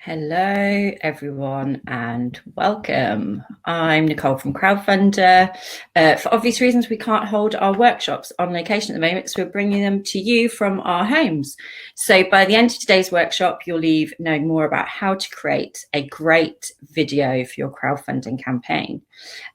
Hello, everyone, and welcome. I'm Nicole from Crowdfunder. For obvious reasons, we can't hold our workshops on location at the moment, so we're bringing them to you from our homes. So by the end of today's workshop, you'll leave knowing more about how to create a great video for your crowdfunding campaign.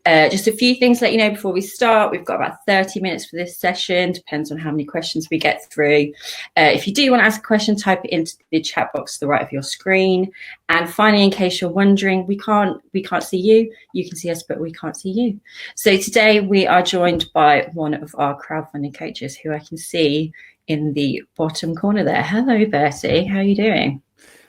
Just a few things to let you know before we start. We've got about 30 minutes for this session, depends on how many questions we get through. If you do want to ask a question, type it into the chat box to the right of your screen. And finally, in case you're wondering, we can't see you. You can see us, but we can't see you. So today we are joined by one of our crowdfunding coaches who I can see in the bottom corner there. Hello, Bertie. How are you doing?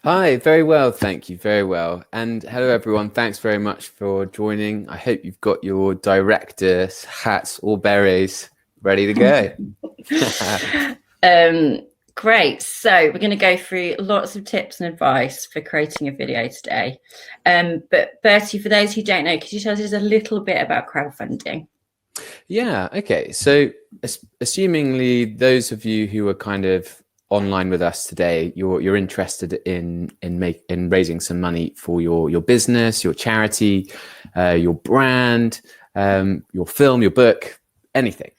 Hi, very well, thank you, very well. And hello, everyone. Thanks very much for joining. I hope you've got your director's hats or berets ready to go. Great. So we're going to go through lots of tips and advice for creating a video today. But Bertie, for those who don't know, could you tell us just a little bit about crowdfunding? Yeah, okay. So assumingly those of you who are kind of online with us today, you're interested in raising some money for your business, your charity, your brand, your film, your book, anything.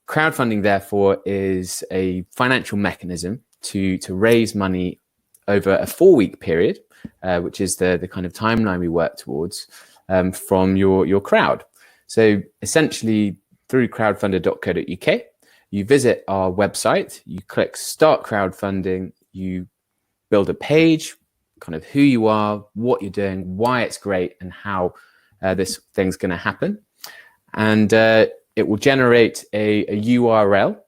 Crowdfunding, therefore, is a financial mechanism to raise money over a 4-week period, which is the kind of timeline we work towards, from your crowd. So essentially, through crowdfunder.co.uk, you visit our website, you click Start Crowdfunding, you build a page, kind of who you are, what you're doing, why it's great, and how this thing's going to happen. And it will generate a URL.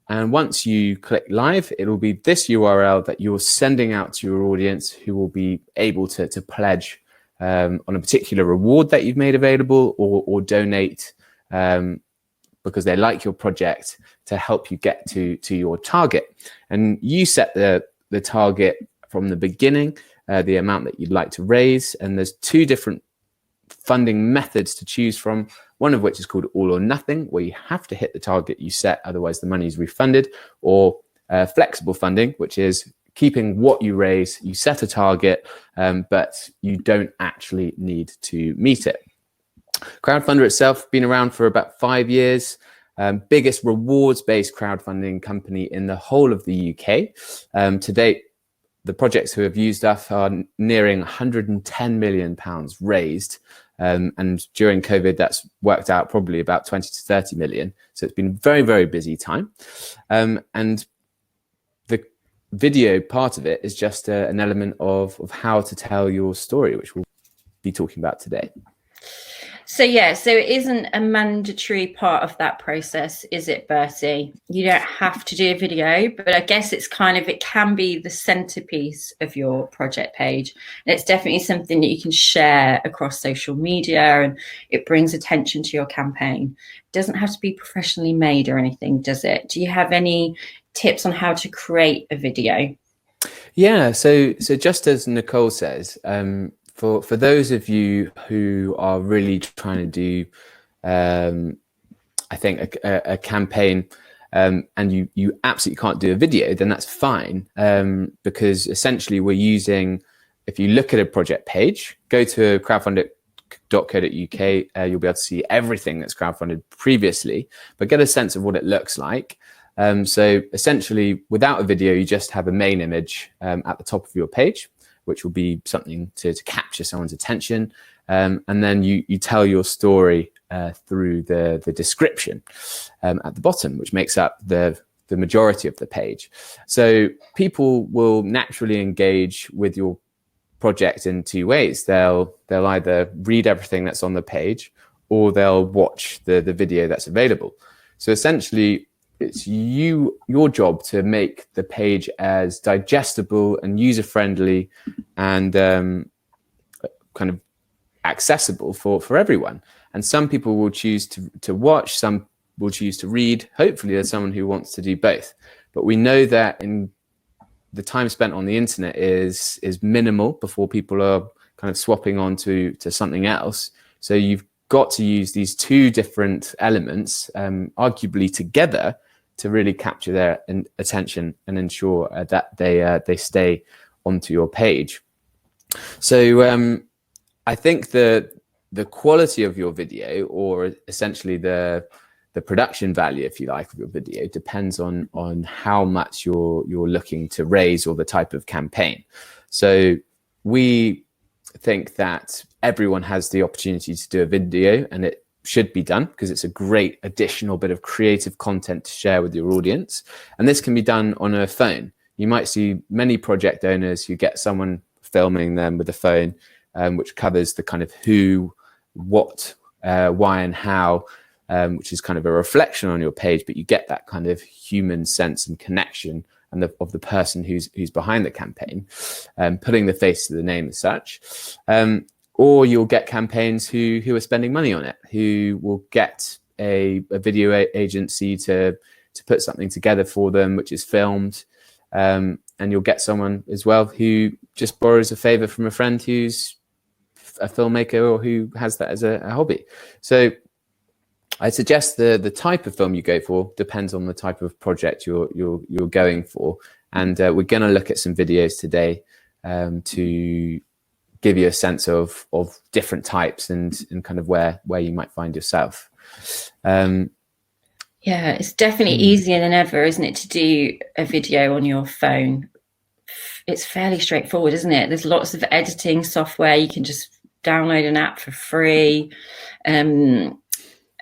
And once you click live, it will be this URL that you're sending out to your audience, who will be able to pledge on a particular reward that you've made available, or donate because they like your project to help you get to your target. And you set the target from the beginning, the amount that you'd like to raise. And there's 2 different funding methods to choose from, one of which is called all or nothing, where you have to hit the target you set, otherwise the money is refunded, or flexible funding, which is keeping what you raise, you set a target, but you don't actually need to meet it. Crowdfunder itself been around for about 5 years, biggest rewards-based crowdfunding company in the whole of the UK. To date, the projects who have used us are nearing £110 million raised. And during COVID, that's worked out probably about 20 to 30 million. So it's been a very, very busy time. And the video part of it is just an element of how to tell your story, which we'll be talking about today. So it isn't a mandatory part of that process, is it, Bertie? You don't have to do a video, but I guess it can be the centerpiece of your project page. And it's definitely something that you can share across social media, and it brings attention to your campaign. It doesn't have to be professionally made or anything, does it? Do you have any tips on how to create a video? Yeah, so just as Nicole says, for those of you who are really trying to do, I think, a campaign, and you absolutely can't do a video, then that's fine, because essentially we're using, if you look at a project page, go to crowdfunder.co.uk, you'll be able to see everything that's crowdfunded previously, but get a sense of what it looks like. So essentially, without a video, you just have a main image at the top of your page, which will be something to capture someone's attention. And then you tell your story through the description at the bottom, which makes up the majority of the page. So people will naturally engage with your project in 2 ways. They'll either read everything that's on the page, or they'll watch the video that's available. So essentially, it's your job to make the page as digestible and user-friendly and kind of accessible for everyone. And some people will choose to watch, some will choose to read. Hopefully there's someone who wants to do both. But we know that in the time spent on the internet is minimal before people are kind of swapping on to something else. So you've got to use these 2 different elements, arguably together, to really capture their attention and ensure that they stay onto your page. So I think the quality of your video, or essentially the production value, if you like, of your video, depends on how much you're looking to raise or the type of campaign. So we think that everyone has the opportunity to do a video, and it should be done because it's a great additional bit of creative content to share with your audience. And this can be done on a phone. You might see many project owners who get someone filming them with a phone, which covers the kind of who, what, why, and how, which is kind of a reflection on your page, but you get that kind of human sense and connection and of the person who's behind the campaign, putting the face to the name as such. Or you'll get campaigns who are spending money on it, who will get a video agency to put something together for them, which is filmed. And you'll get someone as well who just borrows a favor from a friend who's a filmmaker or who has that as a hobby. So I suggest the type of film you go for depends on the type of project you're going for. And we're going to look at some videos today to give you a sense of different types and kind of where you might find yourself. Yeah, it's definitely easier than ever, isn't it, to do a video on your phone? It's fairly straightforward, isn't it? There's lots of editing software. You can just download an app for free. And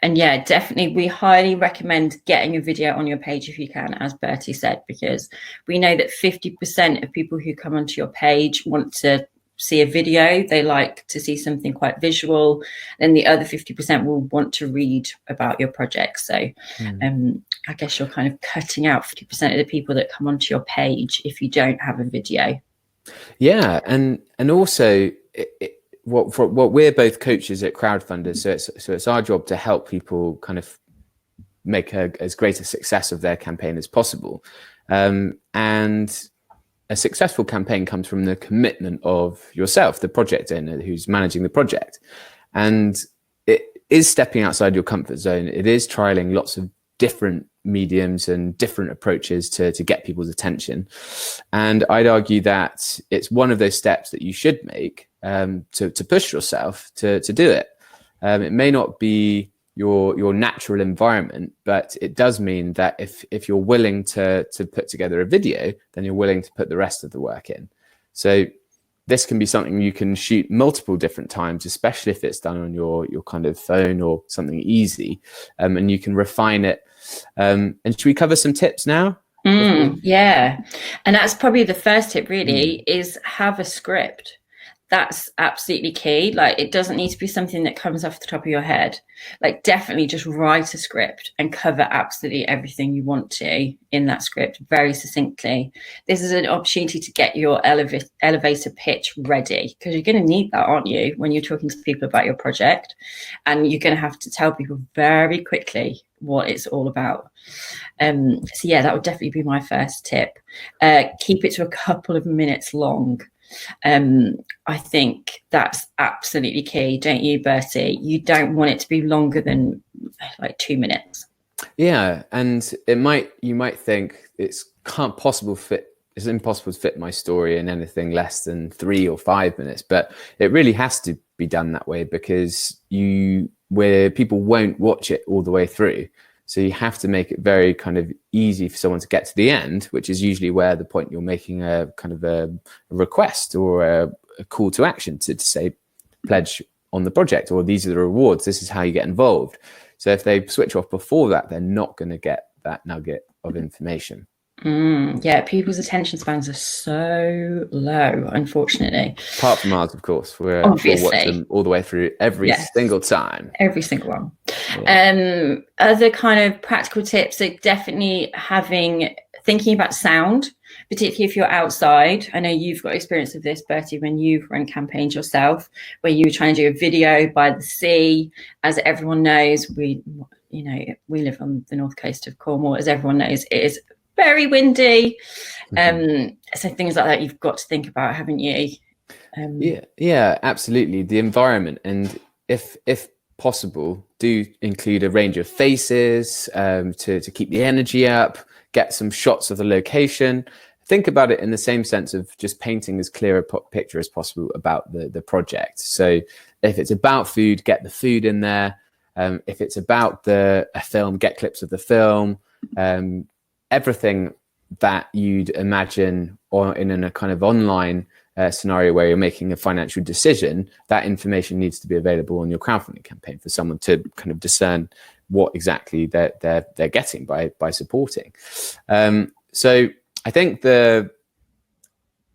yeah, definitely, we highly recommend getting a video on your page if you can, as Bertie said, because we know that 50% of people who come onto your page want to see a video. They like to see something quite visual. Then the other 50% will want to read about your project. So I guess you're kind of cutting out 50% of the people that come onto your page if you don't have a video. Yeah, and also what we're both coaches at crowdfunders, so it's our job to help people kind of make as great a success of their campaign as possible. And a successful campaign comes from the commitment of yourself, the project owner who's managing the project. And it is stepping outside your comfort zone. It is trialing lots of different mediums and different approaches to get people's attention. And I'd argue that it's one of those steps that you should make to push yourself to do it. It may not be your natural environment, but it does mean that if you're willing to put together a video, then you're willing to put the rest of the work in. So this can be something you can shoot multiple different times, especially if it's done on your kind of phone or something easy, and you can refine it. And should we cover some tips now? Yeah, and that's probably the first tip really, is have a script. That's absolutely key. Like, it doesn't need to be something that comes off the top of your head. Like, definitely just write a script and cover absolutely everything you want to in that script very succinctly. This is an opportunity to get your elevator pitch ready, because you're going to need that, aren't you, when you're talking to people about your project, and you're going to have to tell people very quickly what it's all about. So yeah, that would definitely be my first tip. Keep it to a couple of minutes long. I think that's absolutely key, don't you, Bertie? You don't want it to be longer than like 2 minutes. Yeah, and you might think it's impossible to fit my story in anything less than 3 or 5 minutes, but it really has to be done that way, because where people won't watch it all the way through. So you have to make it very kind of easy for someone to get to the end, which is usually where the point you're making a kind of a request or a call to action to say, pledge on the project, or these are the rewards, this is how you get involved. So if they switch off before that, they're not going to get that nugget of information. Yeah, people's attention spans are so low, unfortunately. Apart from ours, of course. We'll watch them all the way through every single time. Every single one. Yeah. Other kind of practical tips are definitely thinking about sound, particularly if you're outside. I know you've got experience of this, Bertie, when you've run campaigns yourself, where you were trying to do a video by the sea. As everyone knows, we live on the north coast of Cornwall. As everyone knows, it is very windy. So things like that you've got to think about, haven't you? Yeah, absolutely. The environment, and if possible, do include a range of faces to keep the energy up, get some shots of the location, think about it in the same sense of just painting as clear a picture as possible about the project. So if it's about food, get the food in there. If it's about a film, get clips of the film. Everything that you'd imagine or in a kind of online scenario where you're making a financial decision, that information needs to be available on your crowdfunding campaign for someone to kind of discern what exactly they're getting by supporting. So I think we're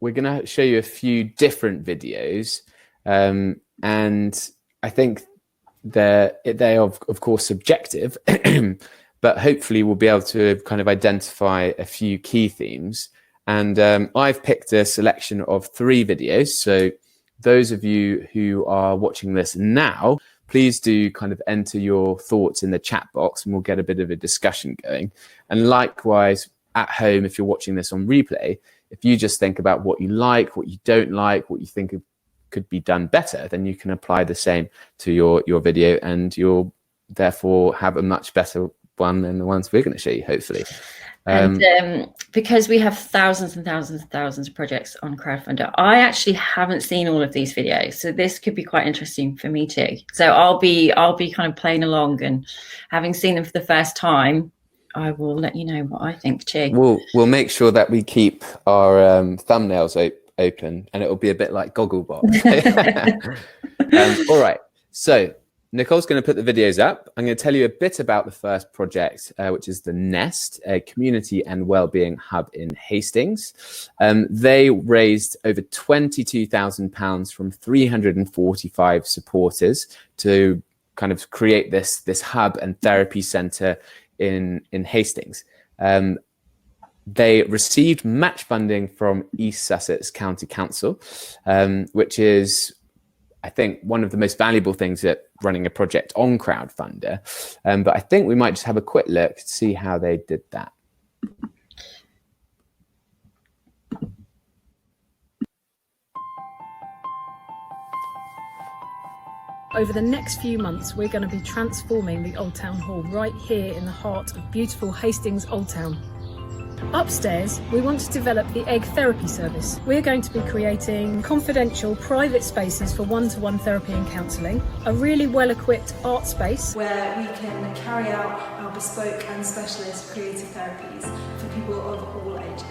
going to show you a few different videos, and I think they are of course subjective, but hopefully we'll be able to kind of identify a few key themes. And I've picked a selection of 3 videos. So those of you who are watching this now, please do kind of enter your thoughts in the chat box and we'll get a bit of a discussion going. And likewise, at home, if you're watching this on replay, if you just think about what you like, what you don't like, what you think could be done better, then you can apply the same to your video, and you'll therefore have a much better one than the ones we're going to show you, hopefully. And because we have thousands and thousands and thousands of projects on Crowdfunder, I actually haven't seen all of these videos, so this could be quite interesting for me too. So I'll be kind of playing along, and having seen them for the first time, I will let you know what I think too. We'll make sure that we keep our thumbnails open, and it will be a bit like Gogglebox. All right, so Nicole's going to put the videos up. I'm going to tell you a bit about the first project, which is the Nest, a community and wellbeing hub in Hastings. They raised over £22,000 from 345 supporters to kind of create this hub and therapy centre in Hastings. They received match funding from East Sussex County Council, which is, I think, one of the most valuable things at running a project on Crowdfunder. But I think we might just have a quick look to see how they did that. Over the next few months, we're going to be transforming the Old Town Hall right here in the heart of beautiful Hastings Old Town. Upstairs, we want to develop the egg therapy service. We're going to be creating confidential private spaces for one-to-one therapy and counselling, a really well-equipped art space where we can carry out our bespoke and specialist creative therapies for people of all ages.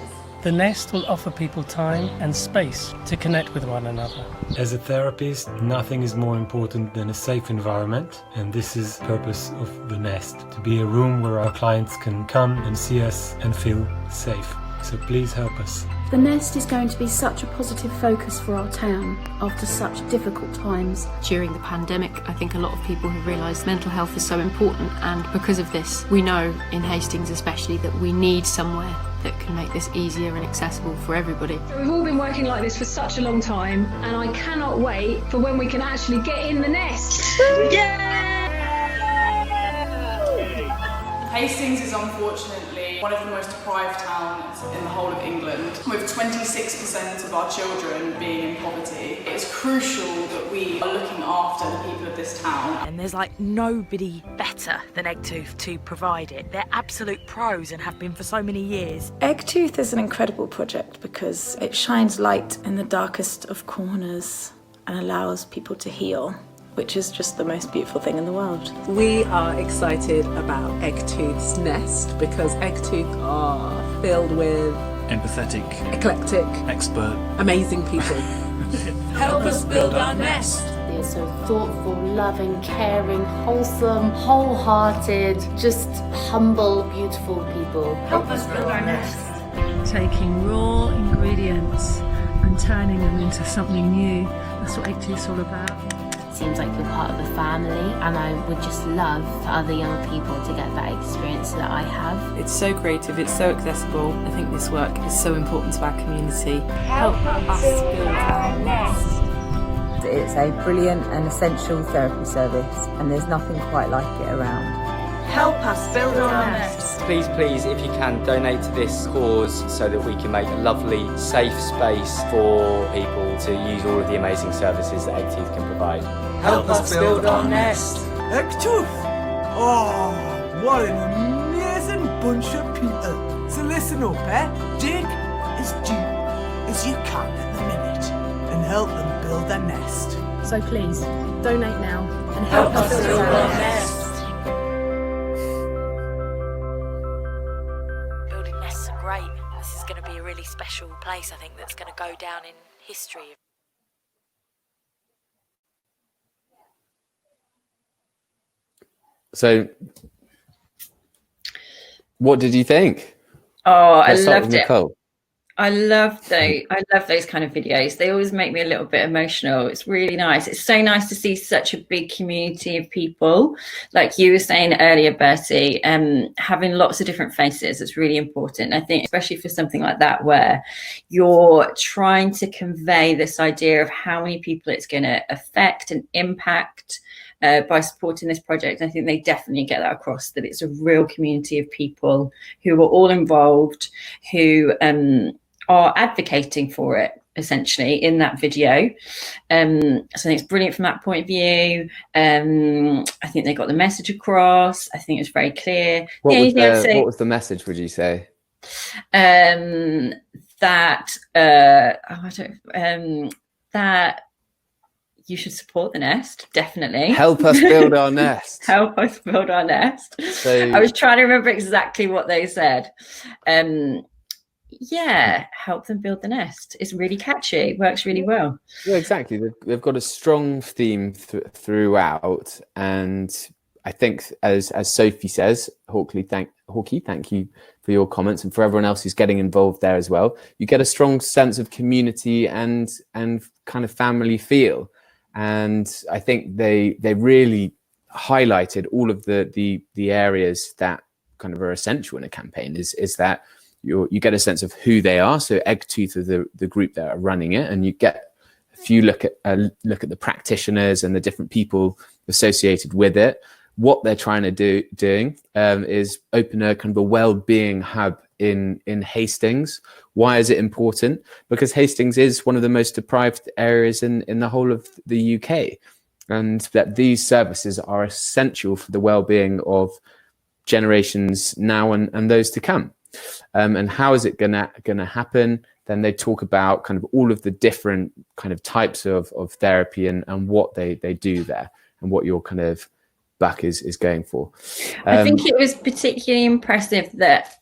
The Nest will offer people time and space to connect with one another. As a therapist, nothing is more important than a safe environment, and this is the purpose of the Nest, to be a room where our clients can come and see us and feel safe. So please help us. The Nest is going to be such a positive focus for our town after such difficult times. During the pandemic, I think a lot of people have realised mental health is so important, and because of this, we know in Hastings especially that we need somewhere that can make this easier and accessible for everybody. We've all been working like this for such a long time, and I cannot wait for when we can actually get in the Nest. Hastings is unfortunately one of the most deprived towns in the whole of England, with 26% of our children being in poverty. It's crucial that we are looking after the people of this town. And there's like nobody better than Eggtooth to provide it. They're absolute pros and have been for so many years. Eggtooth is an incredible project because it shines light in the darkest of corners and allows people to heal, which is just the most beautiful thing in the world. We are excited about Eggtooth's Nest because Eggtooth are filled with empathetic, eclectic, expert, amazing people. Help us build our nest. They're so thoughtful, loving, caring, wholesome, wholehearted, just humble, beautiful people. Help us build our nest. Taking raw ingredients and turning them into something new. That's what Eggtooth's all about. Seems like we're part of the family, and I would just love for other young people to get that experience that I have. It's so creative, it's so accessible. I think this work is so important to our community. Help us build our nest. It's a brilliant and essential therapy service, and there's nothing quite like it around. Help us build our nest. Please, if you can, donate to this cause so that we can make a lovely, safe space for people to use all of the amazing services that Eggtooth can provide. Help us build our nest. Eggtooth! Oh, what an amazing bunch of people. So listen up, Jake is as you can at the minute and help them build their nest. So please, donate now and help us build our nest. Building nests are great. This is going to be a really special place, I think, that's going to go down in history. So, what did you think? Oh, Let's I start loved with it. Nicole. I love those kind of videos. They always make me a little bit emotional. It's really nice. It's so nice to see such a big community of people, like you were saying earlier, Bertie, having lots of different faces. It's really important. I think, especially for something like that, where you're trying to convey this idea of how many people it's going to affect and impact by supporting this project. I think they definitely get that across, that it's a real community of people who are all involved, who are advocating for it essentially in that video. So I think it's brilliant from that point of view. I think they got the message across. I think it's very clear. What was the message, would you say? That you should support the nest, definitely. Help us build our nest. Help us build our nest. So, I was trying to remember exactly what they said. Yeah, help them build the nest. It's really catchy. It works really well. Yeah, exactly. They've got a strong theme throughout, and I think, as Sophie says, Hawkey, thank you for your comments, and for everyone else who's getting involved there as well. You get a strong sense of community and kind of family feel. And I think they really highlighted all of the areas that kind of are essential in a campaign. Is that you get a sense of who they are. So Eggtooth are the group that are running it, and you get, if you look at the practitioners and the different people associated with it, what they're trying to doing is open a kind of a well-being hub in Hastings. Why is it important? Because Hastings is one of the most deprived areas in the whole of the UK, and that these services are essential for the well-being of generations now and those to come. And how is it gonna happen? Then they talk about kind of all of the different kind of types of therapy and what they do there, and what your kind of back is going for. I think it was particularly impressive that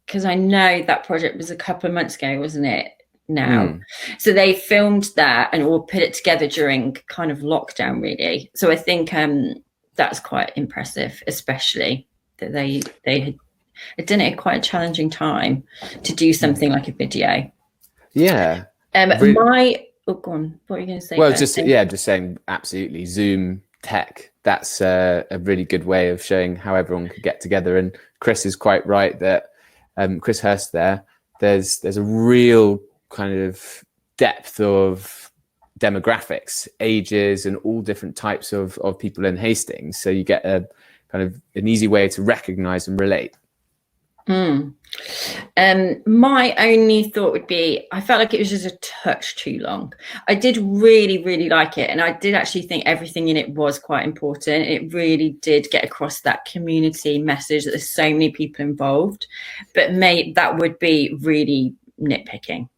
because I know that project was a couple of months ago, wasn't it? Now, so they filmed that and all put it together during kind of lockdown, really. So I think that's quite impressive, especially that they had done it at quite a challenging time to do something like a video. Yeah. Go on. What are you going to say? Well, just saying, absolutely. Zoom tech. That's a really good way of showing how everyone could get together. And Chris is quite right that Chris Hurst there's a real kind of depth of demographics, ages, and all different types of people in Hastings. So you get a kind of an easy way to recognize and relate. My only thought would be, I felt like it was just a touch too long. I did really, really like it, and I did actually think everything in it was quite important. It really did get across that community message that there's so many people involved, but that would be really nitpicking.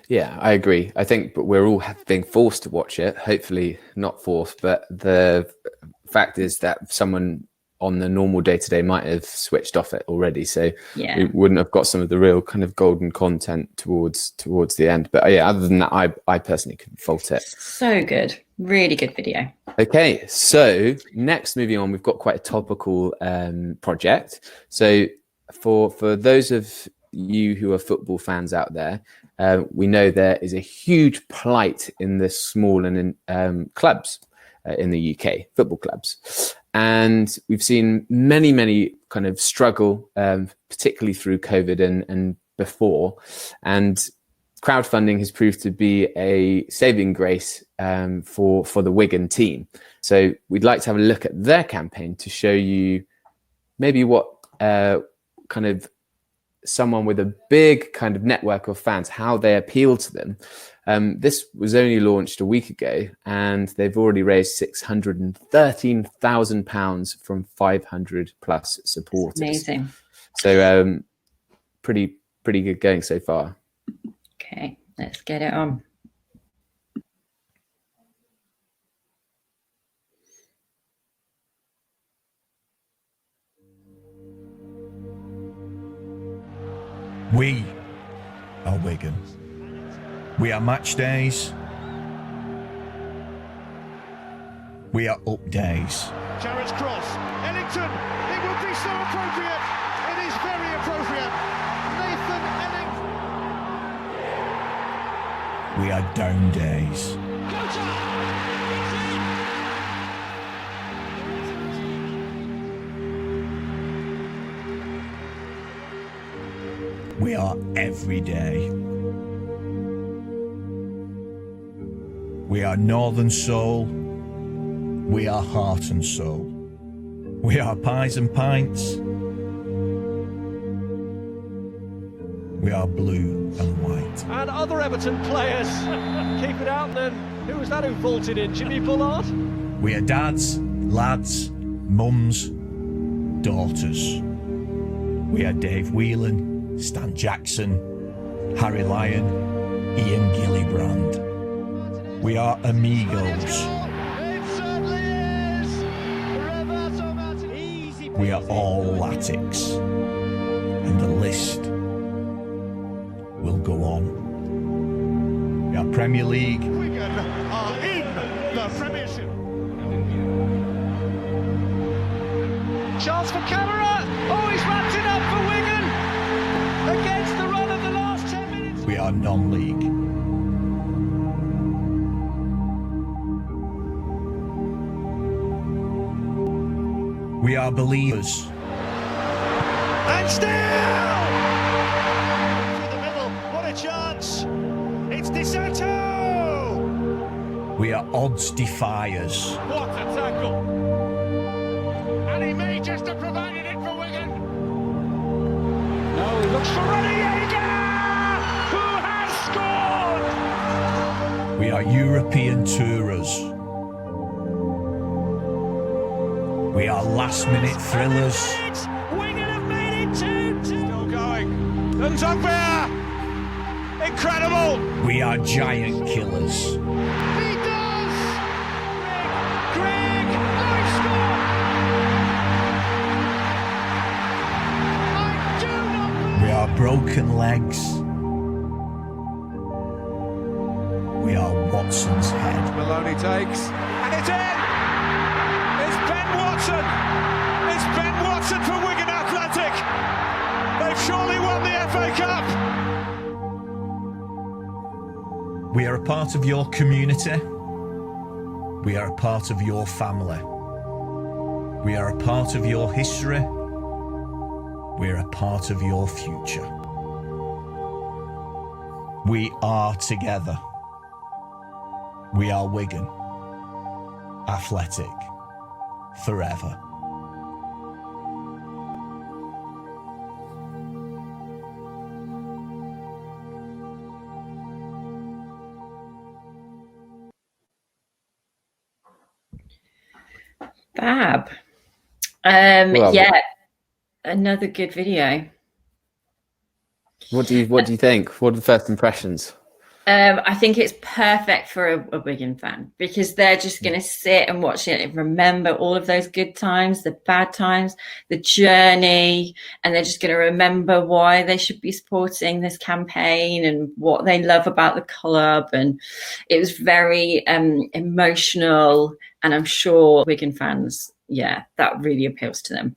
Yeah, I agree. I think, but we're all being forced to watch it. Hopefully not forced, but the fact is that someone on the normal day-to-day might have switched off it already, so we wouldn't have got some of the real kind of golden content towards the end. But yeah, other than that, I personally couldn't fault it. So good, really good video. Okay, so next, moving on, we've got quite a topical project. So for those of you who are football fans out there, we know there is a huge plight in the small and clubs in the UK, football clubs. And we've seen many kind of struggle, particularly through COVID and before. And crowdfunding has proved to be a saving grace for the Wigan team. So we'd like to have a look at their campaign to show you maybe what kind of someone with a big kind of network of fans, how they appeal to them. This was only launched a week ago, and they've already raised £613,000 from 500 plus supporters. Amazing. So pretty good going so far. Okay, let's get it on. We are Wigan. We are match days. We are up days. Jarrett's cross. Ellington. It would be so appropriate. It is very appropriate. Nathan Ellington. We are down days. We are every day. We are Northern Soul. We are heart and soul. We are pies and pints. We are blue and white. And other Everton players keep it out. Then who was that who vaulted in? Jimmy Bullard? We are dads, lads, mums, daughters. We are Dave Whelan, Stan Jackson, Harry Lyon, Ian Gillibrand. We are amigos. We are all Attics, and the list will go on. We are Premier League. Wigan are in the Premiership. Chance for Camera. Oh, he's wrapped it up for Wigan against the run of the last 10 minutes. We are non-league. We are believers. And still! Through the middle, what a chance! It's DeSanto! We are odds defiers. What a tackle! And he may just have provided it for Wigan. No, he looks for Reniega, who has scored! We are European tourers. We are last-minute thrillers. Wigan have made it 2-2. Still going. Nzogbear! Incredible! We are giant killers. He does! Greg! Oh, he scored! I do not believe. We are broken legs. We are Watson's head. Maloney takes, and it's in! It's Ben Watson! It's Ben Watson for Wigan Athletic! They've surely won the FA Cup! We are a part of your community. We are a part of your family. We are a part of your history. We are a part of your future. We are together. We are Wigan Athletic forever. Fab. Well, yeah, another good video. What do you think? What are the first impressions? I think it's perfect for a Wigan fan because they're just going to sit and watch it and remember all of those good times, the bad times, the journey, and they're just going to remember why they should be supporting this campaign and what they love about the club. And it was very emotional, and I'm sure Wigan fans, yeah, that really appeals to them.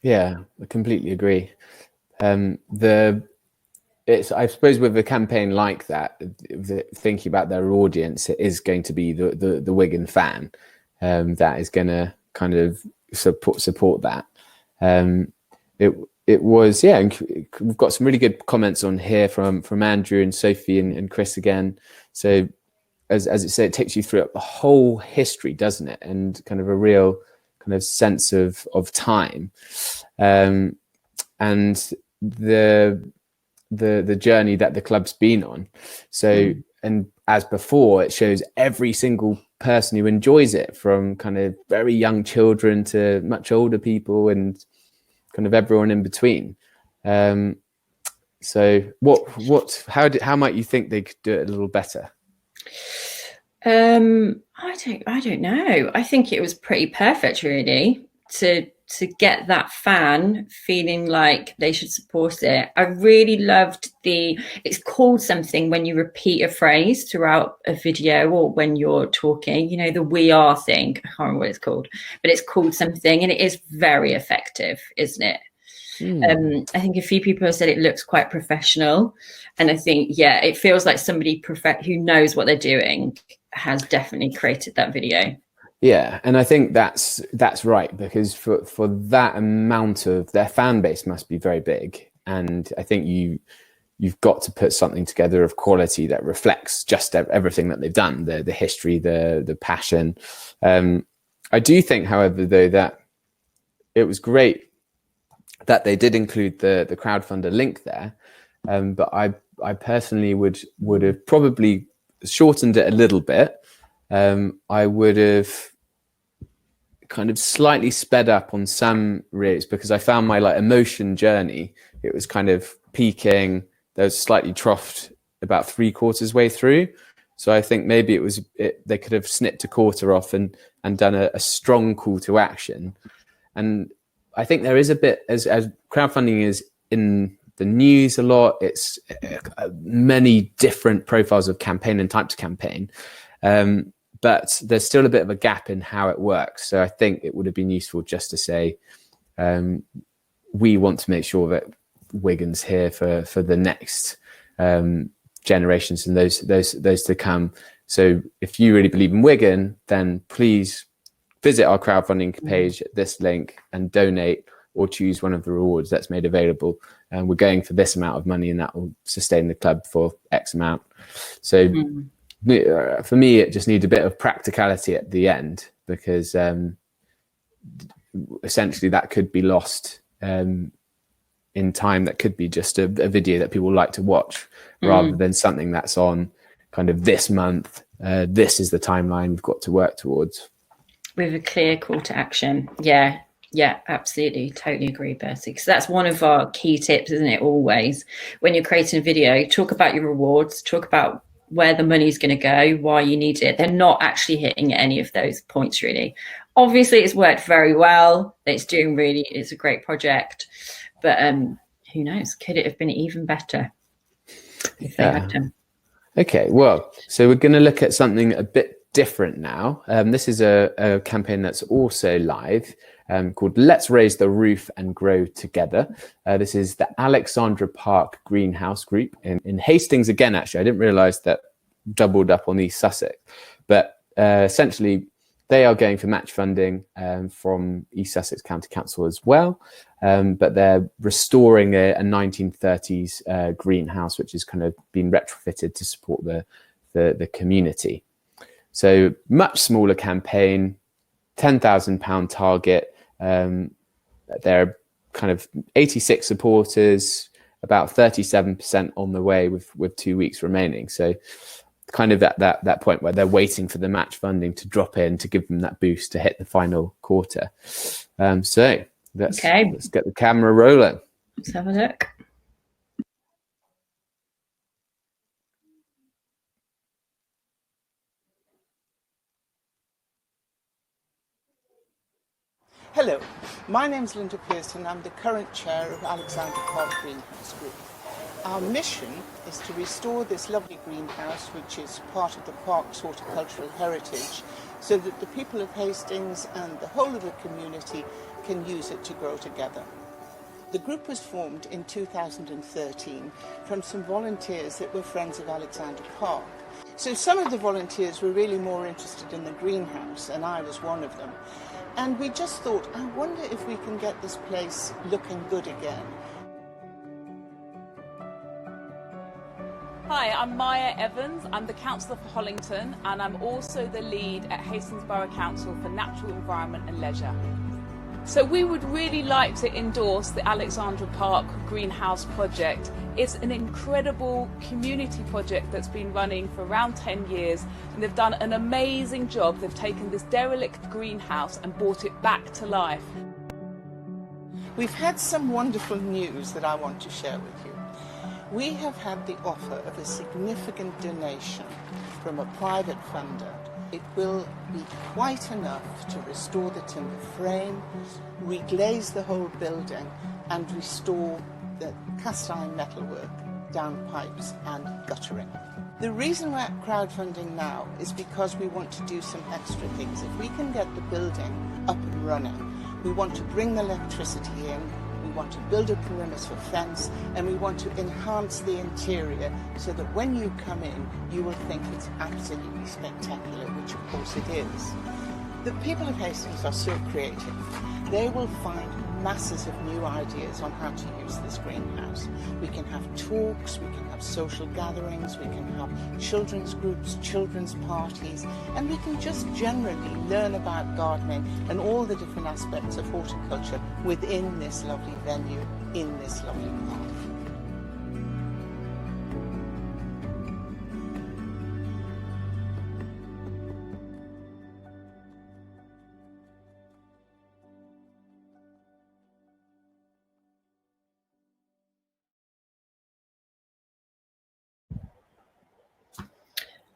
Yeah, I completely agree. It's, I suppose, with a campaign like that, thinking about their audience, it is going to be the Wigan fan that is going to kind of support that. It was, yeah. We've got some really good comments on here from Andrew and Sophie and Chris again. So as it said, it takes you through the whole history, doesn't it? And kind of a real kind of sense of time, and the journey that the club's been on. So, and as before, it shows every single person who enjoys it, from kind of very young children to much older people and kind of everyone in between. So how might you think they could do it a little better? I don't know. I think it was pretty perfect, really, to get that fan feeling like they should support it. I really loved it's called something when you repeat a phrase throughout a video or when you're talking, you know, the "we are" thing. I can't remember what it's called, but it's called something, and it is very effective, isn't it? I think a few people have said it looks quite professional, and I think, yeah, it feels like somebody who knows what they're doing has definitely created that video. Yeah, and I think that's right, because for that amount of, their fan base must be very big, and I think you've got to put something together of quality that reflects just everything that they've done, the history, the passion. I do think, however, though, that it was great that they did include the crowdfunder link there, but I personally would have probably shortened it a little bit. I would have kind of slightly sped up on some reels, because I found my emotion journey, it was kind of peaking, there was slightly troughed about 3/4 way through. So I think maybe they could have snipped a quarter off and done a strong call to action. And I think there is a bit, as crowdfunding is in the news a lot, it's many different profiles of campaign and types of campaign, but there's still a bit of a gap in how it works. So I think it would have been useful just to say, we want to make sure that Wigan's here for the next generations and those to come. So if you really believe in Wigan, then please visit our crowdfunding page at this link and donate, or choose one of the rewards that's made available. And we're going for this amount of money, and that will sustain the club for X amount. So for me, it just needs a bit of practicality at the end, because essentially that could be lost in time. That could be just a video that people like to watch, rather than something that's on kind of this month. This is the timeline we've got to work towards. With a clear call to action. Yeah, absolutely. Totally agree, Bertie. Because that's one of our key tips, isn't it? Always, when you're creating a video, talk about your rewards, talk about where the money's going to go, why you need it. They're not actually hitting any of those points, really. Obviously, it's worked very well. It's a great project. But who knows? Could it have been even better if they had done? Okay, well, so we're going to look at something a bit different now. This is a campaign that's also live, called Let's Raise the Roof and Grow Together. This is the Alexandra Park Greenhouse Group in Hastings again. Actually, I didn't realise that doubled up on East Sussex, but essentially they are going for match funding from East Sussex County Council as well, but they're restoring a 1930s greenhouse, which has kind of been retrofitted to support the community. So much smaller campaign, £10,000 target. There are kind of 86 supporters, about 37% on the way with 2 weeks remaining. So kind of at that point where they're waiting for the match funding to drop in to give them that boost to hit the final quarter. So let's get the camera rolling. Let's have a look. Hello, my name is Linda Pearson. I'm the current chair of Alexandra Park Greenhouse Group. Our mission is to restore this lovely greenhouse, which is part of the park's horticultural heritage, so that the people of Hastings and the whole of the community can use it to grow together. The group was formed in 2013 from some volunteers that were friends of Alexandra Park. So some of the volunteers were really more interested in the greenhouse, and I was one of them. And we just thought, I wonder if we can get this place looking good again. Hi, I'm Maya Evans. I'm the Councillor for Hollington, and I'm also the lead at Hastings Borough Council for Natural Environment and Leisure. So we would really like to endorse the Alexandra Park Greenhouse project. It's an incredible community project that's been running for around 10 years, and they've done an amazing job. They've taken this derelict greenhouse and brought it back to life. We've had some wonderful news that I want to share with you. We have had the offer of a significant donation from a private funder. It will be quite enough to restore the timber frame, reglaze the whole building, and restore the cast iron metalwork, downpipes and guttering. The reason we're crowdfunding now is because we want to do some extra things. If we can get the building up and running, we want to bring the electricity in, we want to build a perimeter fence, and we want to enhance the interior so that when you come in, you will think it's absolutely spectacular, which of course it is. The people of Hastings are so creative. They will find masses of new ideas on how to use this greenhouse. We can have talks, we can have social gatherings, we can have children's groups, children's parties, and we can just generally learn about gardening and all the different aspects of horticulture within this lovely venue, in this lovely park.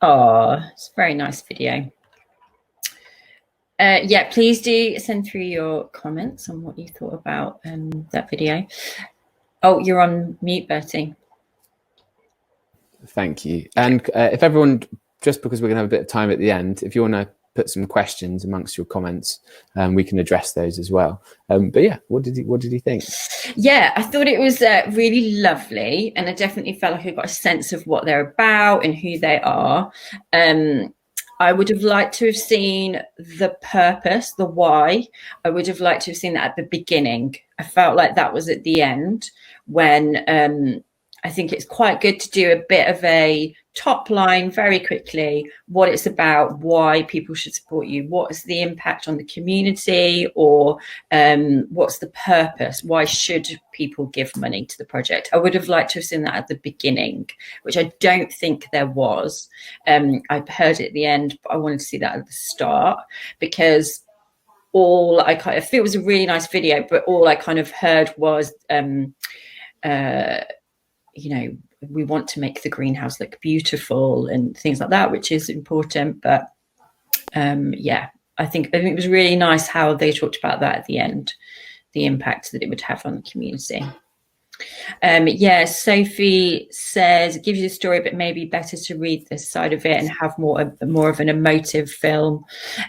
Oh, it's a very nice video. Yeah, please do send through your comments on what you thought about that video. Oh, you're on mute, Bertie. Thank you. And if everyone, just because we're going to have a bit of time at the end, if you want to put some questions amongst your comments, we can address those as well. But yeah, what did you think? Yeah, I thought it was really lovely, and I definitely felt like I got a sense of what they're about and who they are. I would have liked to have seen the purpose, the why. I would have liked to have seen that at the beginning. I felt like that was at the end when I think it's quite good to do a bit of a top line very quickly, what it's about, why people should support you, what is the impact on the community, or what's the purpose, why should people give money to the project. I would have liked to have seen that at the beginning, which I don't think there was. I've heard it at the end, but I wanted to see that at the start, because all I kind of feel was a really nice video, but all I kind of heard was you know, we want to make the greenhouse look beautiful and things like that, which is important. But yeah, I think it was really nice how they talked about that at the end, the impact that it would have on the community. Yeah, Sophie says it gives you a story, but maybe better to read this side of it and have more of an emotive film.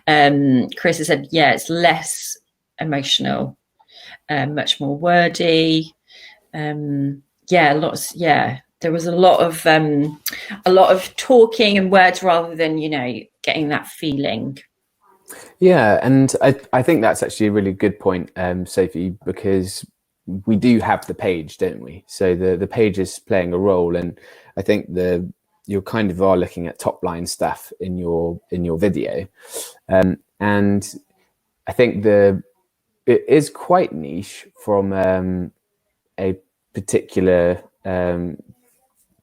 Chris has said, yeah, it's less emotional, much more wordy. Yeah, lots. Yeah, there was a lot of talking and words rather than, you know, getting that feeling. Yeah, and I think that's actually a really good point, Sophie, because we do have the page, don't we? So the page is playing a role, and I think you kind of are looking at top line stuff in your video, and I think it is quite niche from a particular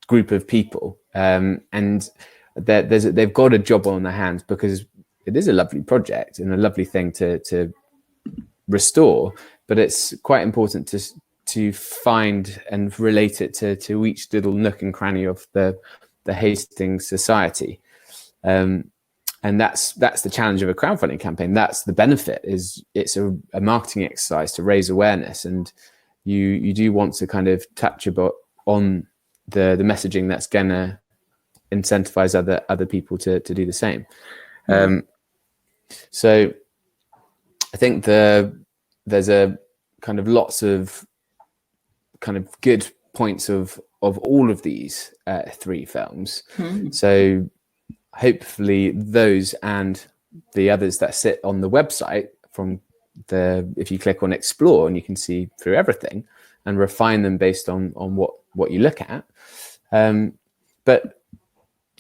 group of people, and they've got a job on their hands, because it is a lovely project and a lovely thing to restore, but it's quite important to find and relate it to each little nook and cranny of the Hastings society, and that's the challenge of a crowdfunding campaign. That's the benefit, is it's a marketing exercise to raise awareness, and you do want to kind of touch on the messaging that's gonna incentivize other people to do the same. So I think there's a kind of lots of kind of good points of all of these three films. So hopefully those and the others that sit on the website, if you click on explore, and you can see through everything and refine them based on what you look at. But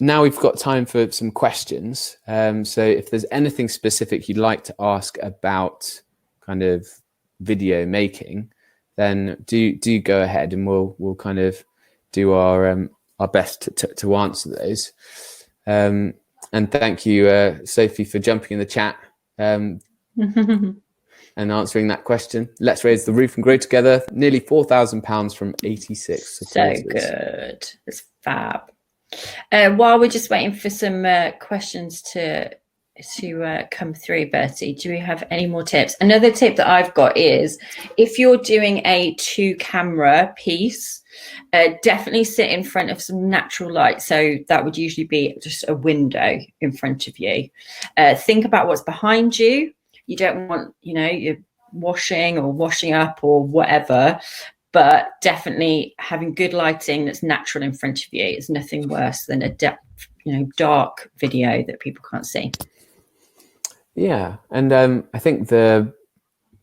now we've got time for some questions. So if there's anything specific you'd like to ask about kind of video making, then do go ahead, and we'll kind of do our best to answer those. And thank you, Sophie, for jumping in the chat. and answering that question. Let's Raise the Roof and Grow Together, nearly £4,000 from 86 supporters. So good. It's fab. While we're just waiting for some questions to come through, Bertie, do we have any more tips? Another tip that I've got is, if you're doing a 2-camera piece, definitely sit in front of some natural light. So that would usually be just a window in front of you. Think about what's behind you. You don't want, you're washing up or whatever, but definitely having good lighting that's natural in front of you is nothing worse than a dark video that people can't see. Yeah, and I think the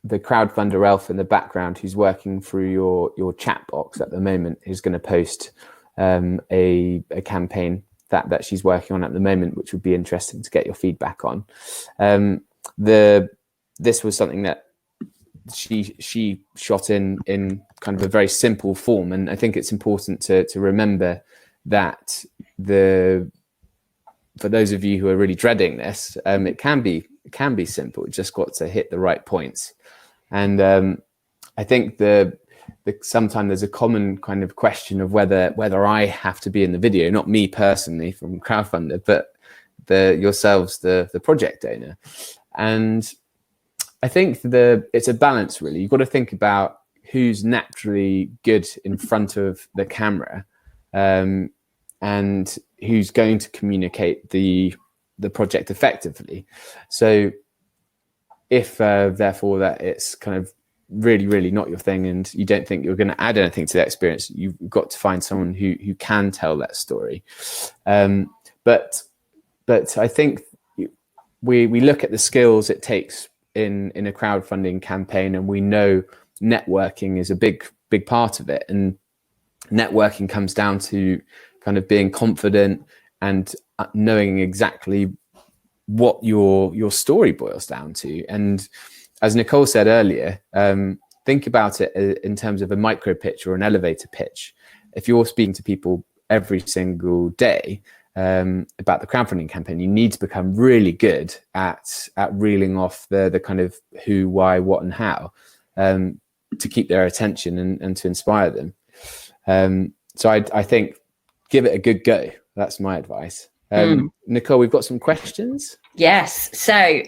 crowdfunder Elf in the background, who's working through your chat box at the moment, is going to post a campaign that she's working on at the moment, which would be interesting to get your feedback on. This was something that she shot in kind of a very simple form, and I think it's important to remember that for those of you who are really dreading this, it can be simple. It just got to hit the right points. And I think sometimes there's a common kind of question of whether I have to be in the video, not me personally from Crowdfunder, but yourselves, the project owner. And I think it's a balance, really. You've got to think about who's naturally good in front of the camera, and who's going to communicate the project effectively. So if therefore that it's kind of really, really not your thing and you don't think you're going to add anything to that experience, you've got to find someone who can tell that story. But I think we look at the skills it takes in a crowdfunding campaign, and we know networking is a big part of it. And networking comes down to kind of being confident and knowing exactly what your story boils down to. And as Nicole said earlier, think about it in terms of a micro pitch or an elevator pitch. If you're speaking to people every single day about the crowdfunding campaign, you need to become really good at reeling off the kind of who, why, what, and how to keep their attention and to inspire them. So I think give it a good go. That's my advice. Nicole, we've got some questions. Yes. So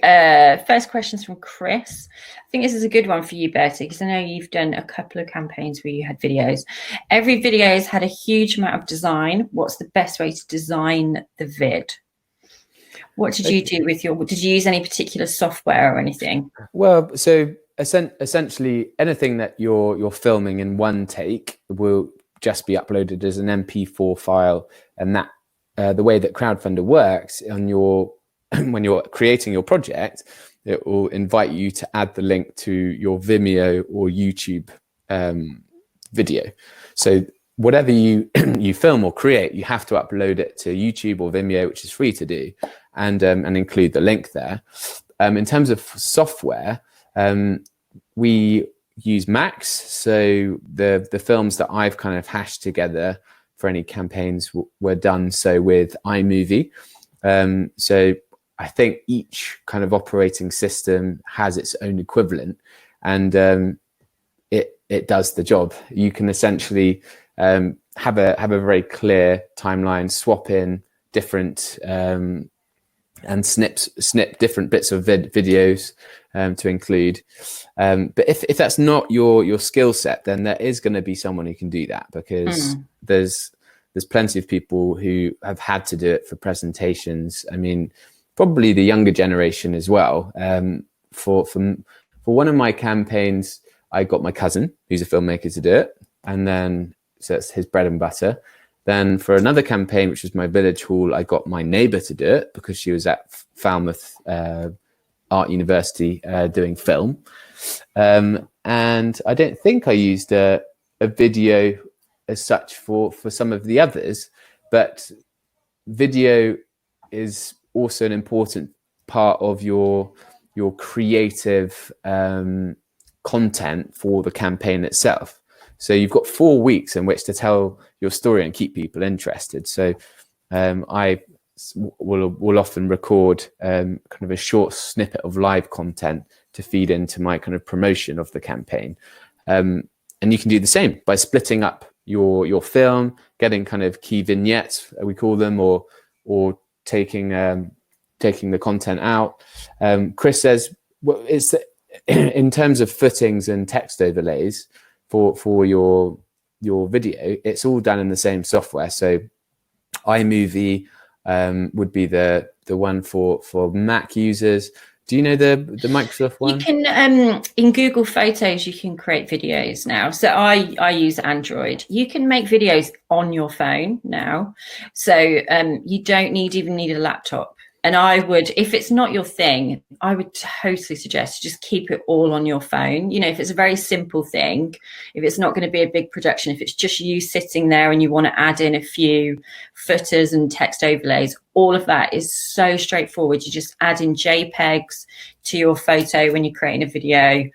first question's from Chris. I think this is a good one for you, Bertie, because I know you've done a couple of campaigns where you had videos. Every video has had a huge amount of design. What's the best way to design the vid? What did you do with did you use any particular software or anything? Well, so essentially anything that you're filming in one take will just be uploaded as an MP4 file, and that the way that Crowdfunder works on when you're creating your project, it will invite you to add the link to your Vimeo or YouTube video. So whatever you film or create, you have to upload it to YouTube or Vimeo, which is free to do, and include the link there. In terms of software, we use Max. So the films that I've kind of hashed together for any campaigns were done so with iMovie. So I think each kind of operating system has its own equivalent, and it does the job. You can essentially have a very clear timeline, swap in different and snip different bits of videos to include. But if that's not your skill set, then there is going to be someone who can do that, because there's plenty of people who have had to do it for presentations. I mean, probably the younger generation as well. For one of my campaigns, I got my cousin, who's a filmmaker, to do it, and then so it's his bread and butter. Then for another campaign, which was my village hall, I got my neighbour to do it because she was at Falmouth Art University doing film. And I don't think I used a video as such for some of the others, but video is also an important part of your creative content for the campaign itself. So you've got 4 weeks in which to tell your story and keep people interested. So I will often record kind of a short snippet of live content to feed into my kind of promotion of the campaign. And you can do the same by splitting up your film, getting kind of key vignettes, we call them, or taking the content out. Chris says, well, it's in terms of footings and text overlays for your video, it's all done in the same software. So iMovie would be the one for Mac users. Do you know the Microsoft one? You can in Google Photos you can create videos now. So I use Android. You can make videos on your phone now. So you don't even need a laptop. And I would, if it's not your thing, I would totally suggest just keep it all on your phone. You know, if it's a very simple thing, if it's not going to be a big production, if it's just you sitting there and you want to add in a few footers and text overlays, all of that is so straightforward. You just add in JPEGs to your photo when you're creating a video.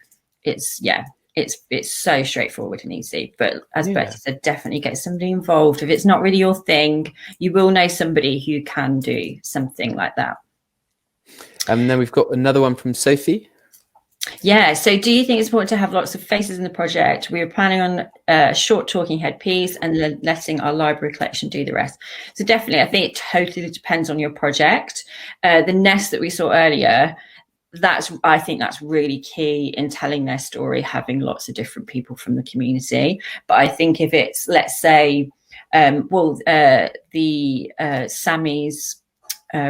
It's so straightforward and easy. But as Betty said, definitely get somebody involved. If it's not really your thing, you will know somebody who can do something like that. And then we've got another one from Sophie. Yeah, so do you think it's important to have lots of faces in the project? We were planning on a short talking head piece and letting our library collection do the rest. So definitely, I think it totally depends on your project. The nest that we saw earlier, I think that's really key in telling their story, having lots of different people from the community. But I think if it's, let's say, Sammy's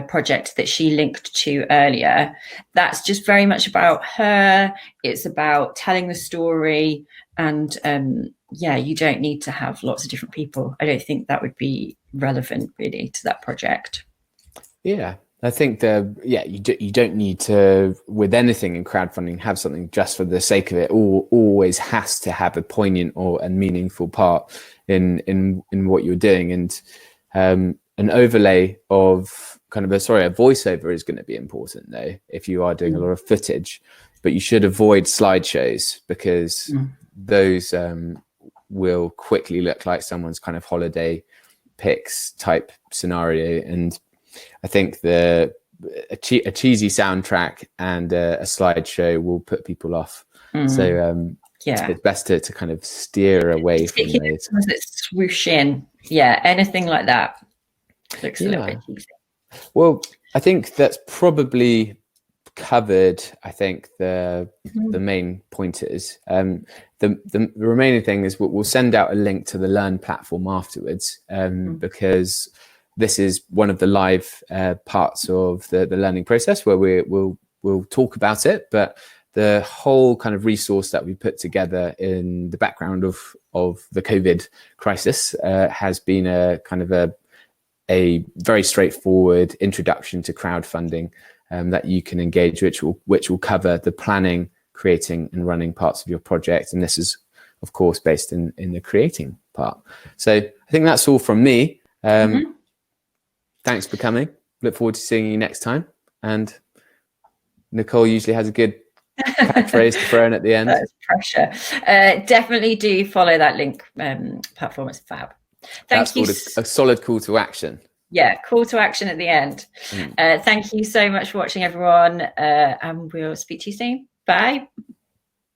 project that she linked to earlier, that's just very much about her. It's about telling the story, and you don't need to have lots of different people. I don't think that would be relevant really to that project. Yeah. I think you don't need to, with anything in crowdfunding, have something just for the sake of it. Always has to have a poignant and meaningful part in what you're doing. And an overlay of a voiceover is going to be important though, if you are doing a lot of footage. But you should avoid slideshows, because those will quickly look like someone's kind of holiday pics type scenario. And I think a cheesy soundtrack and a slideshow will put people off. So it's best to kind of steer away from those. That swoosh in, anything like that looks a little bit cheesy. Well, I think that's probably covered. I think the main pointers. The remaining thing is we'll send out a link to the Learn platform afterwards, because this is one of the live parts of the learning process where we'll talk about it. But the whole kind of resource that we put together in the background of the COVID crisis has been a kind of a very straightforward introduction to crowdfunding that you can engage, which will cover the planning, creating and running parts of your project. And this is, of course, based in the creating part. So I think that's all from me. Thanks for coming. Look forward to seeing you next time. And Nicole usually has a good catchphrase to throw in at the end. That's pressure. Definitely do follow that link platform. It's fab. That's called a solid call to action. Yeah, call to action at the end. Thank you so much for watching, everyone. And we'll speak to you soon. Bye.